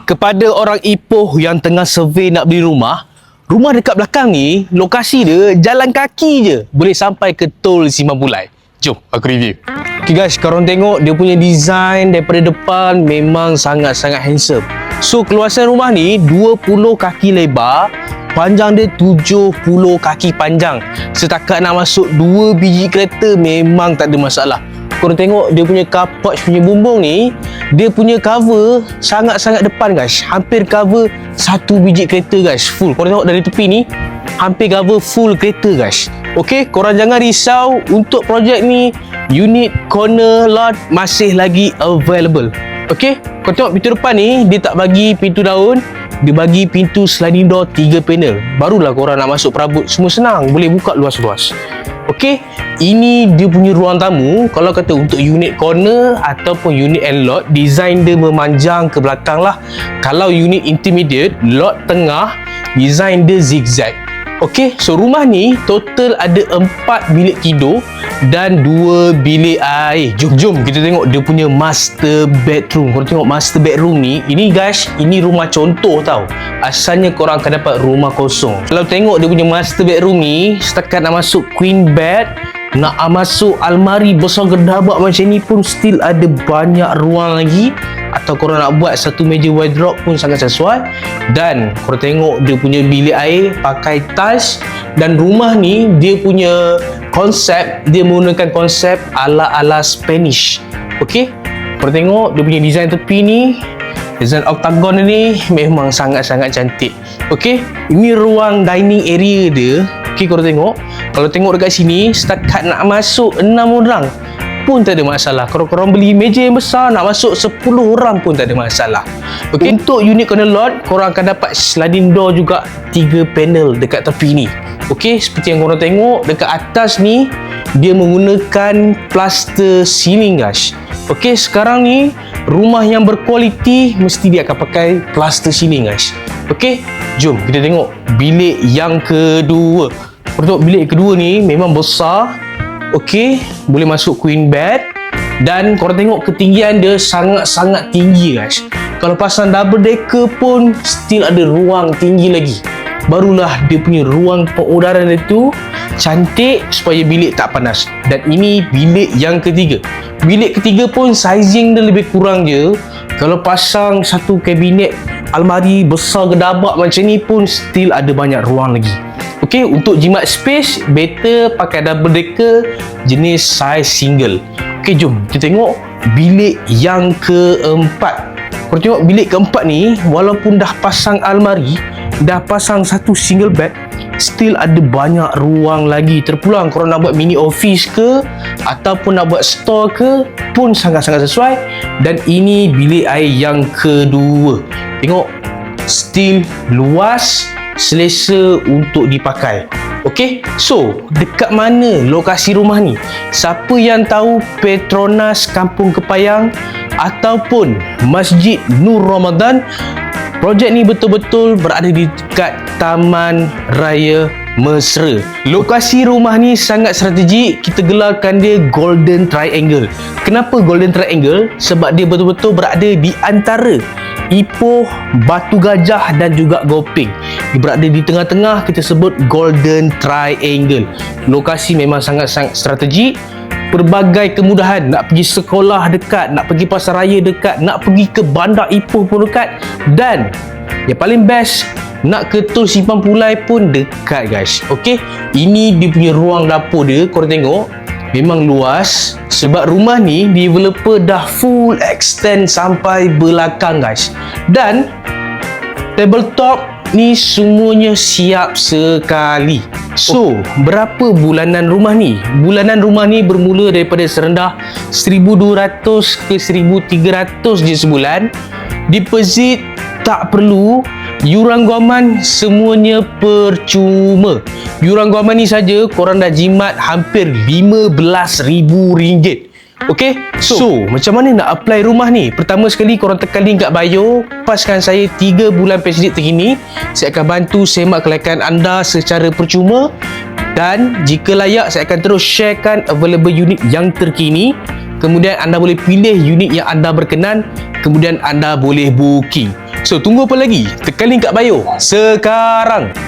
Kepada orang Ipoh yang tengah survey nak beli rumah dekat belakang ni, lokasi dia jalan kaki je boleh sampai ke Tol Simpang Pulai. Jom aku review. Okay guys, korang tengok dia punya design daripada depan memang sangat-sangat handsome. So keluasan rumah ni 20 kaki lebar, panjang dia 70 kaki panjang. Setakat nak masuk 2 biji kereta memang tak ada masalah. Korang tengok dia punya car porch punya bumbung ni, dia punya cover sangat-sangat depan guys. Hampir cover 1 biji kereta guys, full. Korang tengok dari tepi ni, hampir cover full kereta guys. Okay, korang jangan risau untuk projek ni. Unit corner lot masih lagi available. Okay, korang tengok pintu depan ni, dia tak bagi pintu daun, dia bagi pintu sliding door 3 panel. Barulah korang nak masuk perabot semua senang, boleh buka luas-luas. Okey, ini dia punya ruang tamu. Kalau kata untuk unit corner ataupun unit end lot, design dia memanjang ke belakang lah. Kalau unit intermediate, lot tengah, design dia zigzag. Okey, so rumah ni total ada 4 bilik tidur dan 2 bilik air. Jom kita tengok dia punya master bedroom. Korang tengok master bedroom ni, ini guys, ini rumah contoh tau. Asalnya korang akan dapat rumah kosong. Kalau tengok dia punya master bedroom ni, setakat nak masuk queen bed, nak masuk almari besar gedabak macam ni pun still ada banyak ruang lagi. Atau korang nak buat satu meja wardrobe pun sangat sesuai. Dan korang tengok dia punya bilik air pakai tiles. Dan rumah ni dia punya konsep, dia menggunakan konsep ala-ala Spanish. Okey, korang tengok dia punya design tepi ni, design octagon ni memang sangat-sangat cantik. Okey, ini ruang dining area dia. Okey, korang tengok, kalau tengok dekat sini, setakat nak masuk 6 orang pun tak ada masalah. Kalau korang beli meja yang besar, nak masuk 10 orang pun tak ada masalah. Okay. Untuk unit corner lot, korang akan dapat sliding door juga 3 panel dekat tepi ni. Okey, seperti yang korang tengok dekat atas ni, dia menggunakan plaster ceiling guys. Okey, sekarang ni rumah yang berkualiti mesti dia akan pakai plaster ceiling guys. Okey, jom kita tengok bilik yang kedua. Korang tengok bilik kedua ni memang besar. Okey, boleh masuk queen bed. Dan korang tengok ketinggian dia sangat-sangat tinggi guys. Kalau pasang double decker pun still ada ruang tinggi lagi. Barulah dia punya ruang pengudaran itu cantik supaya bilik tak panas. Dan ini bilik yang ketiga. Bilik ketiga pun sizing dia lebih kurang je. Kalau pasang satu kabinet almari besar gedabak macam ni pun still ada banyak ruang lagi. Okey, untuk jimat space, better pakai double decker jenis size single. Okey, jom kita tengok bilik yang keempat. Korang tengok bilik keempat ni, walaupun dah pasang almari, dah pasang satu single bed, still ada banyak ruang lagi. Terpulang korang nak buat mini office ke ataupun nak buat store ke pun sangat-sangat sesuai. Dan ini bilik air yang kedua. Tengok, still luas, selesa untuk dipakai. Okey, so dekat mana lokasi rumah ni? Siapa yang tahu Petronas Kampung Kepayang ataupun Masjid Nur Ramadan, projek ni betul-betul berada di dekat Taman Raya Mesra. Lokasi rumah ni sangat strategik. Kita gelarkan dia Golden Triangle. Kenapa Golden Triangle? Sebab dia betul-betul berada di antara Ipoh, Batu Gajah dan juga Gopeng. Dia berada di tengah-tengah, kita sebut Golden Triangle. Lokasi memang sangat-sangat strategik. Pelbagai kemudahan, nak pergi sekolah dekat, nak pergi pasar raya dekat, nak pergi ke bandar Ipoh pun dekat. Dan yang paling best, nak ke Tol Simpang Pulai pun dekat guys. Okey, ini dia punya ruang dapur dia. Korang tengok, memang luas. Sebab rumah ni developer dah full extend sampai belakang guys. Dan tabletop ni semuanya siap sekali. So, berapa bulanan rumah ni? Bulanan rumah ni bermula daripada serendah 1,200 ke 1,300 je sebulan. Deposit tak perlu. Yuran guaman semuanya percuma. Yuran guaman ni saja korang dah jimat hampir RM15,000. Okey, so macam mana nak apply rumah ni? Pertama sekali korang tekan link kat bio, paskan saya 3 bulan payslip terkini. Saya akan bantu semak kelayakan anda secara percuma. Dan jika layak, saya akan terus sharekan available unit yang terkini. Kemudian anda boleh pilih unit yang anda berkenan. Kemudian anda boleh booking. So, tunggu apa lagi? Tekan link kat bio sekarang.